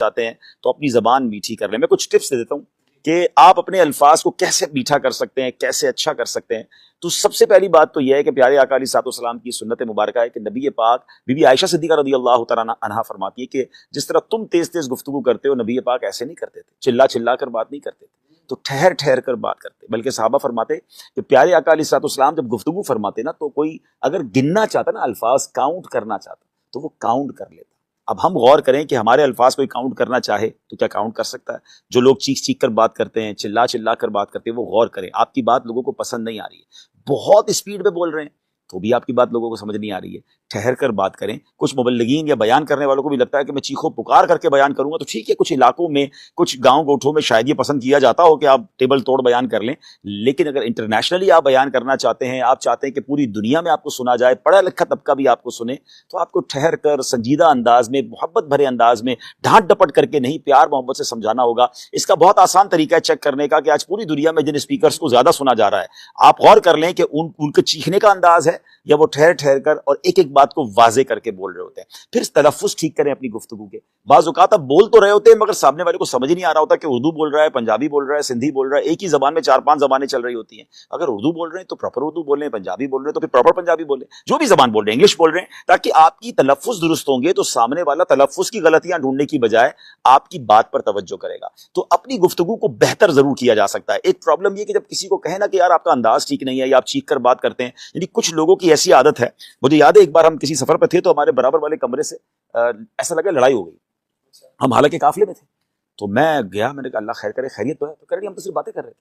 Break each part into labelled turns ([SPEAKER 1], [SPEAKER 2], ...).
[SPEAKER 1] چاہتے ہیں تو اپنی زبان میٹھی کر لیں. میں کچھ ٹپس دے دیتا ہوں کہ آپ اپنے الفاظ کو کیسے میٹھا کر سکتے ہیں, کیسے اچھا کر سکتے ہیں. تو سب سے پہلی بات تو یہ ہے کہ پیارے آقا علیہ الصلوۃ والسلام کی سنت مبارکہ ہے کہ نبی پاک بی بی عائشہ صدیقہ رضی اللہ تعالیٰ عنہا فرماتی ہے کہ جس طرح تم تیز تیز گفتگو کرتے ہو, نبی پاک ایسے نہیں کرتے تھے, چلا چلا کر بات نہیں کرتے تھے, تو ٹھہر ٹھہر کر بات کرتے. بلکہ صحابہ فرماتے کہ پیارے آقا علیہ الصلوۃ والسلام جب گفتگو فرماتے نا, تو کوئی اگر گننا چاہتا نا, الفاظ کاؤنٹ کرنا چاہتا, تو وہ کاؤنٹ کر لیتا. اب ہم غور کریں کہ ہمارے الفاظ کوئی کاؤنٹ کرنا چاہے تو کیا کاؤنٹ کر سکتا ہے؟ جو لوگ چیخ چیخ کر بات کرتے ہیں, چلا چلا کر بات کرتے ہیں, وہ غور کریں. آپ کی بات لوگوں کو پسند نہیں آ رہی ہے, بہت اسپیڈ پہ بول رہے ہیں تو بھی آپ کی بات لوگوں کو سمجھ نہیں آ رہی ہے, ٹھہر کر بات کریں. کچھ مبلغین یا بیان کرنے والوں کو بھی لگتا ہے کہ میں چیخو پکار کر کے بیان کروں گا, تو ٹھیک ہے, کچھ علاقوں میں, کچھ گاؤں گوٹھوں میں شاید یہ پسند کیا جاتا ہو کہ آپ ٹیبل توڑ بیان کر لیں. لیکن اگر انٹرنیشنلی آپ بیان کرنا چاہتے ہیں, آپ چاہتے ہیں کہ پوری دنیا میں آپ کو سنا جائے, پڑھا لکھا طبقہ بھی آپ کو سنے, تو آپ کو ٹھہر کر سنجیدہ انداز میں, محبت بھرے انداز میں, ڈھانٹ ڈپٹ کر کے نہیں, پیار محبت سے سمجھانا ہوگا. اس کا بہت آسان طریقہ ہے چیک کرنے کا کہ آج پوری دنیا میں جن اسپیکرز کو زیادہ سنا جا رہا ہے, آپ غور کر لیں کہ ان کے چیخنے کا انداز ہے یا وہ ٹھہر ٹھہر کر اور ایک ایک بات کو واضح کر کے بول رہے ہوتے ہیں. پھر تلفظ ٹھیک کریں اپنی گفتگو کے. بعض اوقات آپ بول تو رہے ہوتے ہیں مگر سامنے والے کو سمجھ نہیں آ رہا ہوتا کہ اردو بول رہا ہے, پنجابی بول رہا ہے, سندھی بول رہا ہے. ایک ہی زبان میں 4-5 زبانیں چل رہی ہوتی ہیں. اگر اردو بول رہے ہیں تو پراپر اردو بول رہے ہیں, پنجابی بول رہے ہیں تو پھر پراپر پنجابی بول رہے ہیں, جو بھی زبان بول رہے ہیں, انگلش بول رہے ہیں, تاکہ آپ کی تلفظ درست ہوں گے تو سامنے والا تلفظ کی غلطیاں ڈھونڈنے کی بجائے آپ کی بات پر توجہ کرے گا. تو اپنی گفتگو کو بہتر ضرور کیا جا سکتا ہے. ایک پرابلم یہ کہ جب کسی کو کہیں نا کہ یار آپ کا انداز ٹھیک نہیں ہے یا آپ چیخ کر بات کرتے ہیں, یعنی کچھ لوگوں کی ایسی عادت ہے. مجھے یاد ہے ایک بار ہم کسی سفر پہ تھے تو ہمارے برابر والے کمرے سے ایسا لگا لڑائی ہو گئی. ہم حالانکہ قافلے میں تھے, تو میں گیا, میں نے کہا اللہ خیر کرے, خیریت تو ہے؟ تو کہہ رہے ہم تو صرف باتیں کر رہے تھے.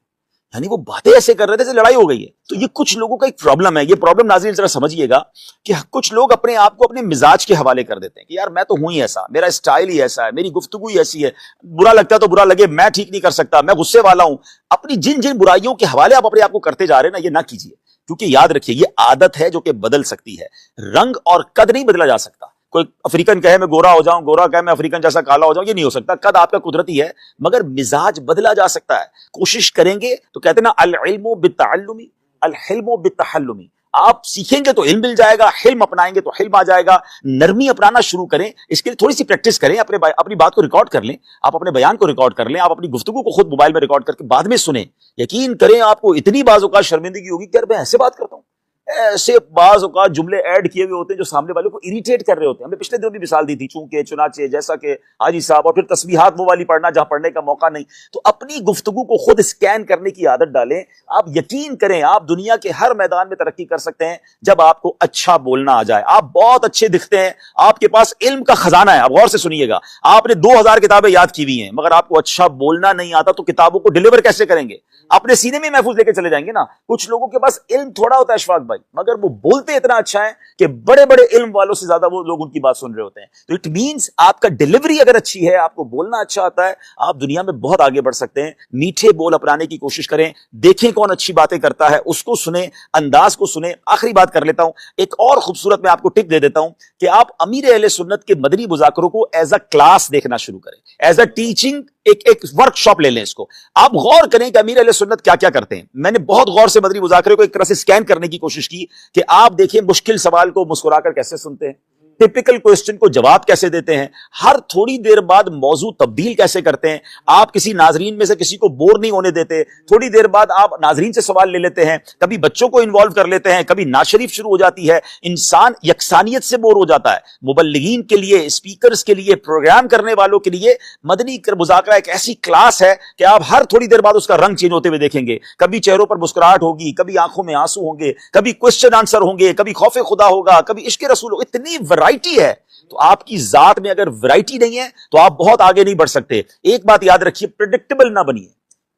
[SPEAKER 1] یعنی وہ باتیں ایسے کر رہے تھے جیسے لڑائی ہو گئی ہے. تو یہ کچھ لوگوں کا ایک پرابلم ہے. یہ پرابلم ناظرین ذرا سمجھیے گا کہ کچھ لوگ اپنے آپ کو اپنے مزاج کے حوالے کر دیتے ہیں کہ یار میں تو ہوں ہی ایسا, میرا اسٹائل ہی ایسا ہے, میری گفتگو ہی ایسی ہے, برا لگتا ہے تو برا لگے, میں ٹھیک نہیں کر سکتا, میں غصے والا ہوں. اپنی جن جن برائیوں کے حوالے آپ اپنے آپ کو کرتے جا رہے ہیں نا, یہ نہ کیجیے. کیونکہ یاد رکھیے یہ عادت ہے جو کہ بدل سکتی ہے. رنگ اور قد نہیں بدلا جا سکتا. کوئی افریقن کہے میں گورا ہو جاؤں, گورا کہے میں افریقن جیسا کالا ہو جاؤں, یہ نہیں ہو سکتا. قد آپ کا قدرتی ہے مگر مزاج بدلا جا سکتا ہے. کوشش کریں گے تو کہتے ہیں نا العلم بالتعلم الحلم بالتحلم. آپ سیکھیں گے تو علم مل جائے گا, حلم اپنائیں گے تو حلم آ جائے گا. نرمی اپنانا شروع کریں, اس کے لیے تھوڑی سی پریکٹس کریں. اپنی بات کو ریکارڈ کر لیں, آپ اپنے بیان کو ریکارڈ کر لیں, آپ اپنی گفتگو کو خود موبائل میں ریکارڈ کر کے بعد میں سنیں. یقین کریں آپ کو اتنی بعض اوقات شرمندگی ہوگی کہ یار میں ایسے بات کرتا ہوں. ایسے بعض اوقات جملے ایڈ کیے ہوئے ہوتے ہیں جو سامنے والے کو اریٹیٹ کر رہے ہوتے ہیں. ہم نے پچھلے دنوں بھی مثال دی تھی, چونکہ چنانچہ جیسا کہ حاجی صاحب, اور پھر تسبیحات وہ والی پڑھنا جہاں پڑھنے کا موقع نہیں. تو اپنی گفتگو کو خود اسکین کرنے کی عادت ڈالیں. آپ یقین کریں آپ دنیا کے ہر میدان میں ترقی کر سکتے ہیں جب آپ کو اچھا بولنا آ جائے. آپ بہت اچھے دکھتے ہیں, آپ کے پاس علم کا خزانہ ہے. آپ غور سے سنیے گا, آپ نے 2000 کتابیں یاد کی ہوئی ہیں مگر آپ کو اچھا بولنا نہیں آتا, تو کتابوں کو ڈیلیور کیسے کریں گے؟ اپنے سینے میں محفوظ لے کے چلے جائیں گے نا. کچھ لوگوں کے پاس علم تھوڑا ہوتا ہے اشفاق بھائی, مگر وہ بولتے اتنا اچھا ہے کہ بڑے بڑے علم والوں سے زیادہ وہ لوگ ان کی بات سن رہے ہوتے ہیں. تو اٹ مینس آپ کا ڈیلیوری اگر اچھی ہے, آپ کو بولنا اچھا آتا ہے, آپ دنیا میں بہت آگے بڑھ سکتے ہیں. میٹھے بول اپنانے کی کوشش کریں, دیکھیں کون اچھی باتیں کرتا ہے, اس کو سنیں, انداز کو سنیں. آخری بات کر لیتا ہوں, ایک اور خوبصورت میں آپ کو ٹپ دے دیتا ہوں کہ آپ امیر اہل سنت کے مدنی مذاکروں کو ایز اے کلاس دیکھنا شروع کریں, ایز اے ٹیچنگ, ایک ورک شاپ لے لیں اس کو. آپ غور کریں کہ امیر اہل سنت کیا کیا کرتے ہیں. میں نے بہت غور سے مدنی مذاکرے کو ایک طرح سے اسکین کرنے کی کوشش کی کہ آپ دیکھیں مشکل سوال کو مسکرا کر کیسے سنتے ہیں, ٹپیکل کوسچن کو جواب کیسے دیتے ہیں, ہر تھوڑی دیر بعد موضوع تبدیل کیسے کرتے ہیں, آپ کسی ناظرین میں سے کسی کو بور نہیں ہونے دیتے, تھوڑی دیر بعد آپ ناظرین سے سوال لے لیتے ہیں, کبھی بچوں کو انوالو کر لیتے ہیں, کبھی نعت شریف شروع ہو جاتی ہے. انسان یکسانیت سے بور ہو جاتا ہے. مبلغین کے لیے, اسپیکرز کے لیے, پروگرام کرنے والوں کے لیے مدنی مذاکرہ ایک ایسی کلاس ہے کہ آپ ہر تھوڑی دیر بعد اس کا رنگ چینج ہوتے ہوئے دیکھیں گے. کبھی چہروں پر مسکراہٹ ہوگی, کبھی آنکھوں میں آنسو ہوں گے, کبھی کوسچن آنسر ہوں گے, کبھی خوف خدا ہوگا, کبھی عشق رسول ہوگا. اتنی ورائٹی ہے. تو آپ کی ذات میں اگر ورائٹی نہیں ہے تو آپ بہت آگے نہیں بڑھ سکتے. ایک بات یاد رکھیے, پریڈکٹیبل نہ بنیے.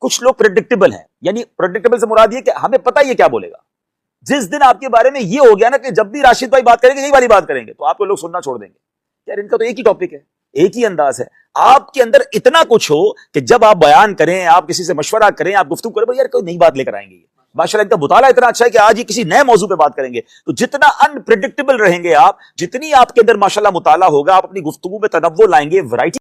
[SPEAKER 1] کچھ لوگ پریڈکٹیبل ہیں, یعنی پریڈکٹیبل سے مراد یہ کہ ہمیں پتہ یہ کیا بولے گا. جس دن آپ کے بارے میں یہ ہو گیا نا کہ جب بھی راشد بھائی بات کریں گے یہی والی بات کریں گے, تو آپ کو لوگ سننا چھوڑ دیں گے. یار ان کا تو ایک ہی ٹاپک ہے, ایک ہی انداز ہے. آپ کے اندر اتنا کچھ ہو کہ جب آپ بیان کریں, آپ کسی سے مشورہ کریں, آپ گفتگو کریں, یار کوئی نئی بات لے کر آئیں گے. ماشاءاللہ ان کا مطالعہ اتنا اچھا ہے کہ آج یہ کسی نئے موضوع پہ بات کریں گے. تو جتنا انپریڈکٹیبل رہیں گے آپ, جتنی آپ کے اندر ماشاءاللہ مطالعہ ہوگا, آپ اپنی گفتگو میں تنوع لائیں گے, ورائٹی